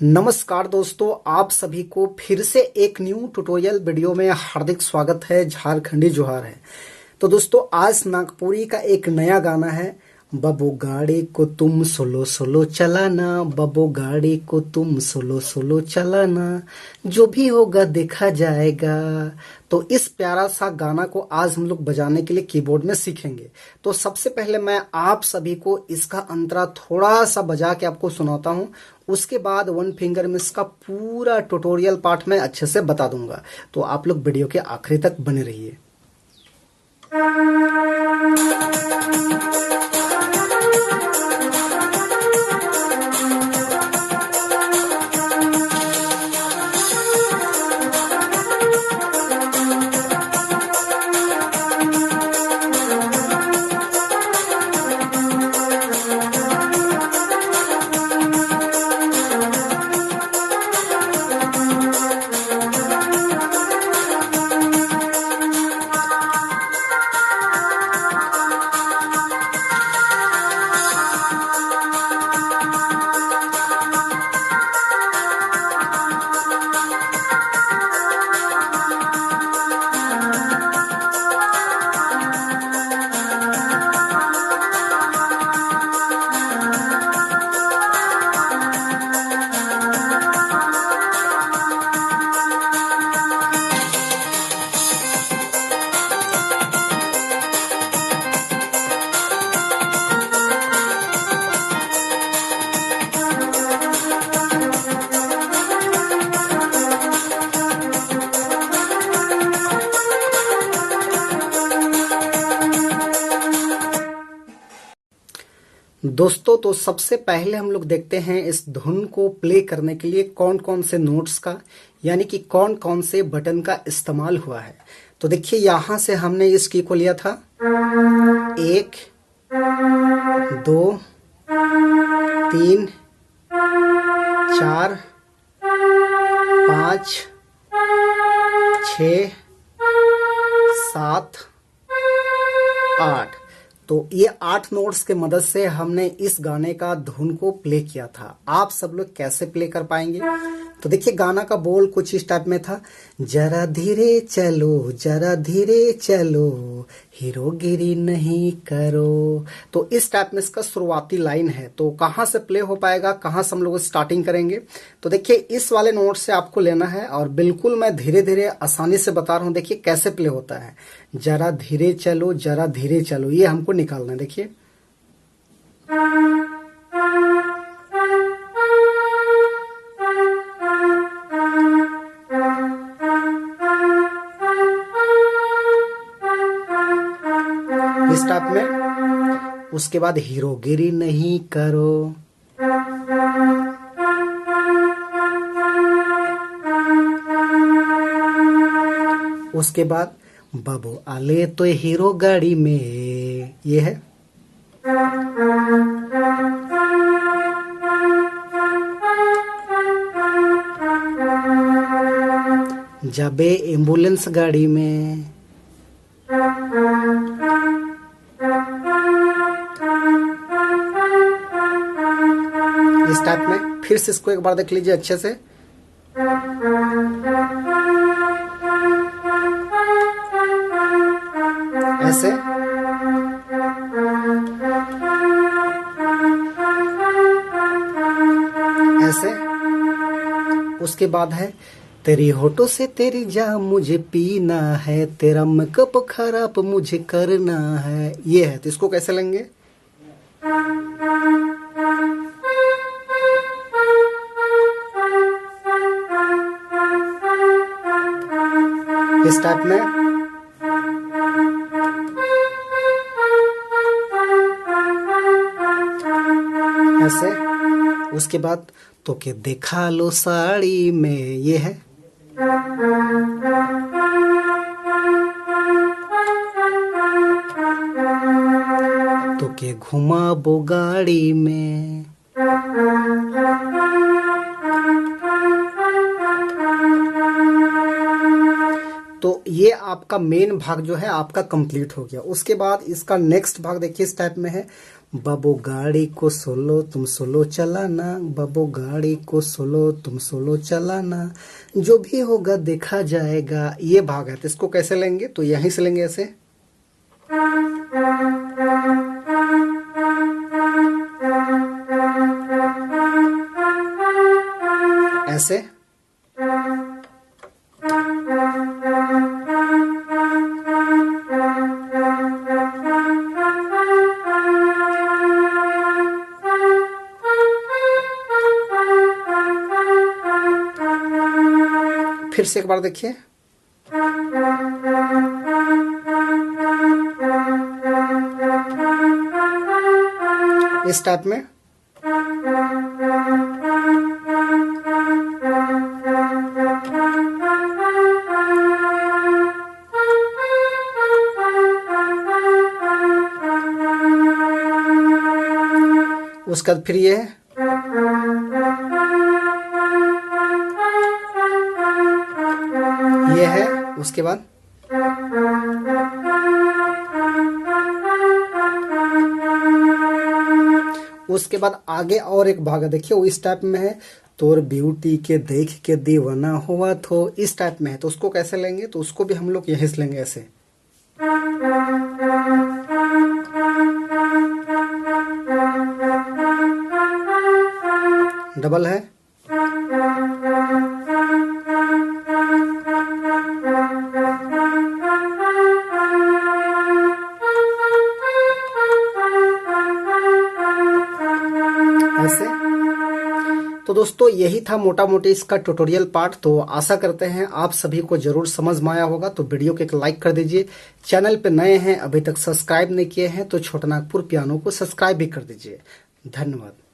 नमस्कार दोस्तों, आप सभी को फिर से एक न्यू ट्यूटोरियल वीडियो में हार्दिक स्वागत है। झारखंडी जोहार है। तो दोस्तों, आज नागपुरी का एक नया गाना है। बबो गाड़ी को तुम सोलो सोलो चलाना, बबो गाड़ी को तुम सोलो सोलो चलाना, जो भी होगा देखा जाएगा। तो इस प्यारा सा गाना को आज हम लोग बजाने के लिए कीबोर्ड में सीखेंगे। तो सबसे पहले मैं आप सभी को इसका अंतरा थोड़ा सा बजा के आपको सुनाता हूँ। उसके बाद वन फिंगर में इसका पूरा ट्यूटोरियल पार्ट में अच्छे से बता दूंगा। तो आप लोग वीडियो के आखिरी तक बने रहिए। दोस्तों, तो सबसे पहले हम लोग देखते हैं इस धुन को प्ले करने के लिए कौन कौन से नोट्स का, यानी कि कौन कौन से बटन का इस्तेमाल हुआ है। तो देखिए, यहां से हमने इस की को लिया था 1 2 3 4 5 6 7 8। तो ये 8 नोट्स के मदद से हमने इस गाने का धुन को प्ले किया था। आप सब लोग कैसे प्ले कर पाएंगे? तो देखिए, गाना का बोल कुछ इस टाइप में था। जरा धीरे चलो, जरा धीरे चलो, हीरोगिरी नहीं करो। तो इस टाइप में इसका शुरुआती लाइन है। तो कहाँ से प्ले हो पाएगा, कहाँ से हम लोग स्टार्टिंग करेंगे? तो देखिए, इस वाले नोट से आपको लेना है और बिल्कुल मैं धीरे धीरे आसानी से बता रहा हूँ। देखिए कैसे प्ले होता है। जरा धीरे चलो, जरा धीरे चलो, ये हमको निकालना है। देखिए, इस टाइप में। उसके बाद हीरोगिरी नहीं करो, उसके बाद बाबू आले तो हीरो गाड़ी में, ये है। जाबे एम्बुलेंस गाड़ी में, इस टाइप में। फिर से इसको एक बार देख लीजिए अच्छे से। ऐसे ऐसे। उसके बाद है तेरी होठों से तेरी जान मुझे पीना है, तेरा मेकअप खराब मुझे करना है, ये है। तो इसको कैसे लेंगे? इस टाइप में। ऐसे। उसके बाद तो के देखा लो साड़ी में, ये है। तो के घुमा बो गाड़ी में, तो ये आपका मेन भाग जो है आपका कंप्लीट हो गया। उसके बाद इसका नेक्स्ट भाग देखिए इस टाइप में है। बाबू गाड़ी को सोलो तुम सोलो चलाना, बाबू गाड़ी को सोलो तुम सोलो चलाना, जो भी होगा देखा जाएगा। ये भाग है, तो इसको कैसे लेंगे? तो यहीं से लेंगे ऐसे। ऐसे फिर से एक बार देखिए। इस टाइप में। उसके बाद फिर ये है। ये है, उसके बाद आगे और एक भाग है, देखिए वो इस टाइप में है। तोर ब्यूटी के देख के दीवाना हुआ तो इस टाइप में है, तो उसको कैसे लेंगे? तो उसको भी हम लोग यहीं से लेंगे ऐसे। डबल है। ऐसे। तो दोस्तों यही था मोटा मोटी इसका ट्यूटोरियल पार्ट। तो आशा करते हैं आप सभी को जरूर समझ में आया होगा। तो वीडियो को एक लाइक कर दीजिए। चैनल पे नए हैं, अभी तक सब्सक्राइब नहीं किए हैं, तो छोटा नागपुर पियानो को सब्सक्राइब भी कर दीजिए। धन्यवाद।